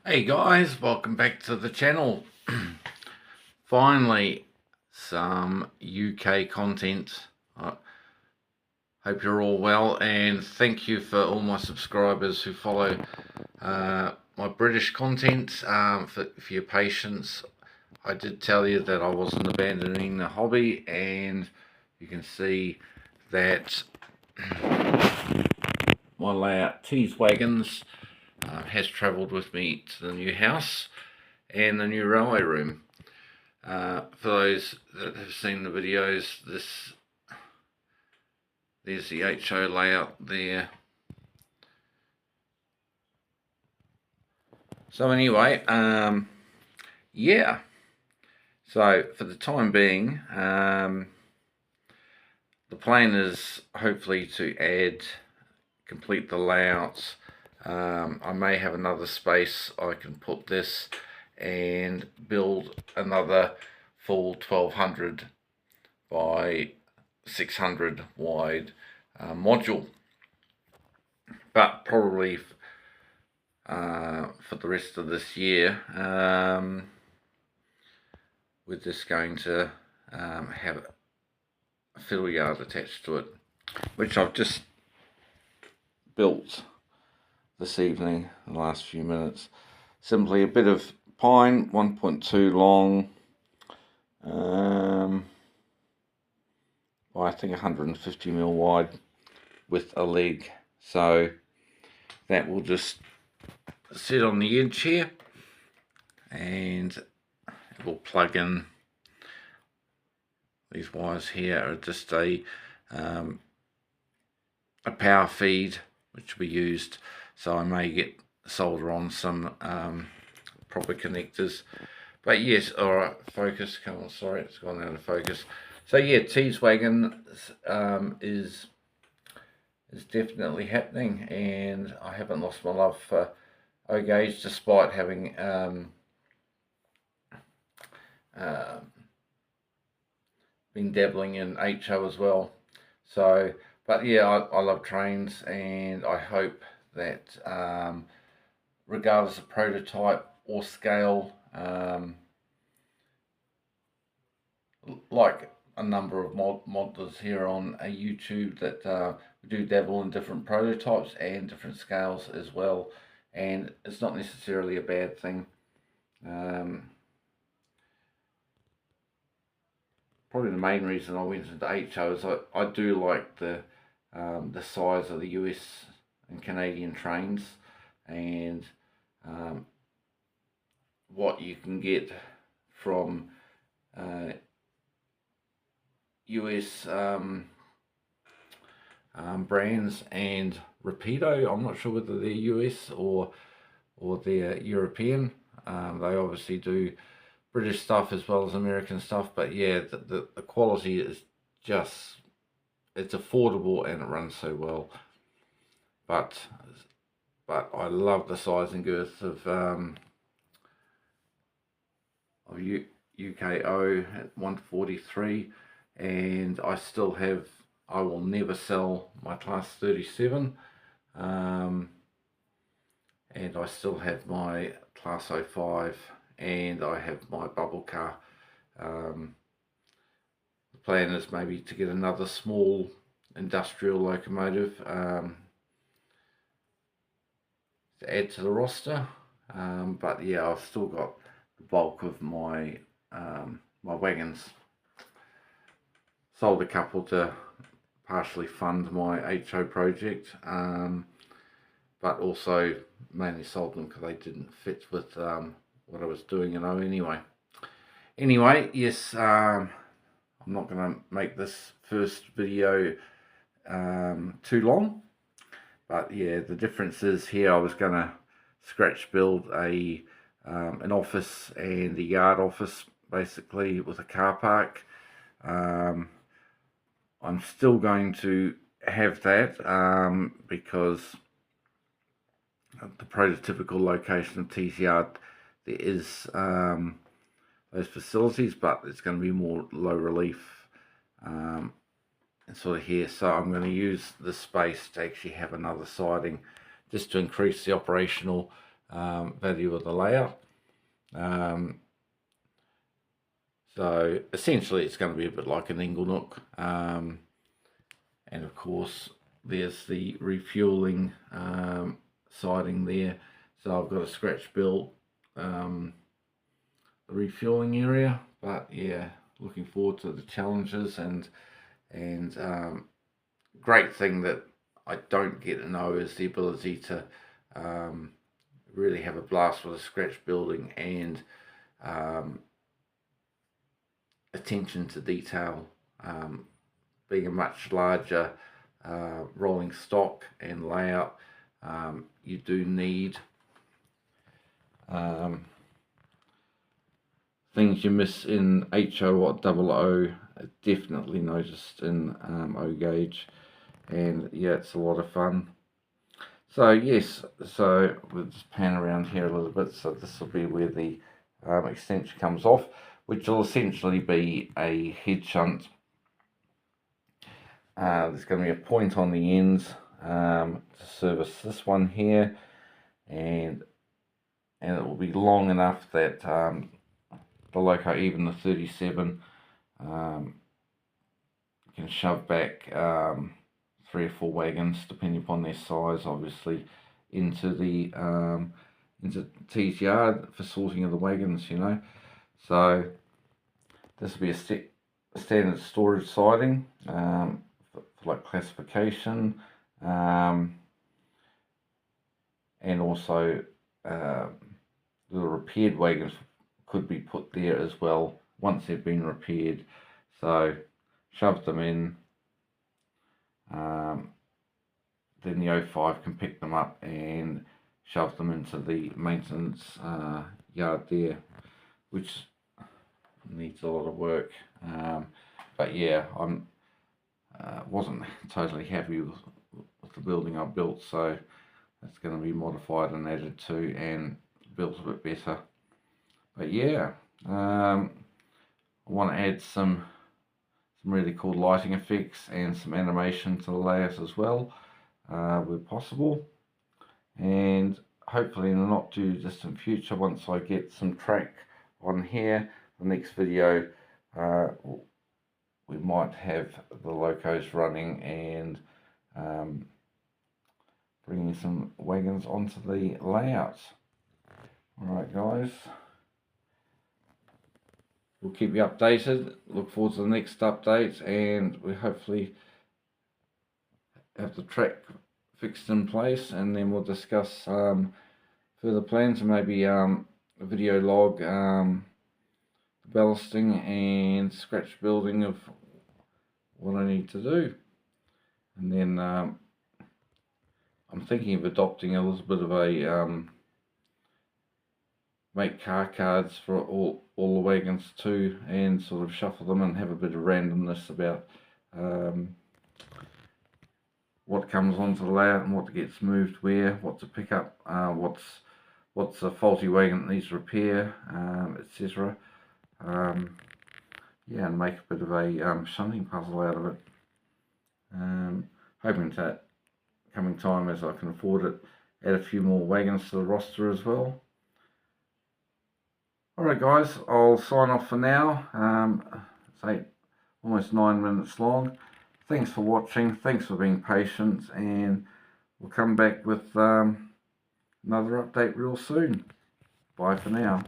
Hey guys, welcome back to the channel. Finally, some UK content. I hope you're all well, and thank you for all my subscribers who follow my British content, for your patience. I did tell you that I wasn't abandoning the hobby, and you can see that my layout Wagons has travelled with me to the new house and the new railway room. For those that have seen the videos, there's the HO layout there. So anyway, yeah. So for the time being, the plan is hopefully to complete the layouts. I may have another space I can put this and build another full 1200 by 600 wide module, but probably for the rest of this year we're just going to have a fiddle yard attached to it, which I've just built this evening in the last few minutes. Simply a bit of pine, 1.2 long, I think 150mm wide with a leg, so that will just sit on the edge here and it will plug in. These wires here are just a power feed which will be used, so I may get solder on some proper connectors. But yes, alright, focus, come on, sorry, it's gone out of focus. So yeah, Wagon is definitely happening, and I haven't lost my love for O-gauge despite having been dabbling in HO as well. So, but yeah, I love trains, and I hope that regardless of prototype or scale, like a number of modders here on YouTube that do dabble in different prototypes and different scales as well, and it's not necessarily a bad thing. Probably the main reason I went into HO is I do like the size of the US and Canadian trains, and what you can get from US brands and Rapido. I'm not sure whether they're US or they're European. They obviously do British stuff as well as American stuff, but yeah, the quality is just, it's affordable and it runs so well. But I love the size and girth of UKO at 143, and I will never sell my Class 37, and I still have my Class 05, and I have my bubble car. The plan is maybe to get another small industrial locomotive to add to the roster, but yeah, I've still got the bulk of my my wagons. Sold a couple to partially fund my HO project, but also mainly sold them because they didn't fit with what I was doing, anyway. Anyway, yes, I'm not going to make this first video too long, but yeah, the difference is here I was going to scratch build an office and a yard office, basically, with a car park. I'm still going to have that because the prototypical location of T's Yard, there is those facilities, but it's going to be more low relief and sort of here. So I'm going to use this space to actually have another siding, just to increase the operational value of the layout. So essentially it's going to be a bit like an ingle nook, and of course there's the refueling siding there. So I've got a scratch built refueling area, but yeah, looking forward to the challenges, and great thing that I don't get to know is the ability to really have a blast with a scratch building, and attention to detail, being a much larger rolling stock and layout. You do need things you miss in HO or OO, definitely noticed in O gauge, and yeah, it's a lot of fun. So yes, so we'll just pan around here a little bit. So this will be where the extension comes off, which will essentially be a head shunt. There's going to be a point on the ends to service this one here, and it will be long enough that the loco, even the 37, can shove back 3 or 4 wagons, depending upon their size, obviously, into the into T's yard for sorting of the wagons, you know. So this will be a standard storage siding for like classification, and also the repaired wagons could be put there as well once they've been repaired. So shove them in, then the 05 can pick them up and shove them into the maintenance yard there, which needs a lot of work. But yeah, I'm wasn't totally happy with the building I built, so it's going to be modified and added to and built a bit better. But yeah, I want to add some really cool lighting effects and some animation to the layout as well, where possible. And hopefully in the not too distant future, once I get some track on here, the next video, we might have the locos running and bringing some wagons onto the layouts. Alright guys, we'll keep you updated. Look forward to the next update, and we hopefully have the track fixed in place, and then we'll discuss further plans, and maybe a video log ballasting and scratch building of what I need to do. And then I'm thinking of adopting a little bit of a make car cards for all the wagons too, and sort of shuffle them and have a bit of randomness about what comes onto the layout and what gets moved where, what to pick up, what's a faulty wagon that needs repair, etc. Yeah, and make a bit of a shunting puzzle out of it. Hoping that coming time, as I can afford it, add a few more wagons to the roster as well. Alright guys, I'll sign off for now. It's almost 9 minutes long. Thanks for watching, thanks for being patient, and we'll come back with another update real soon. Bye for now.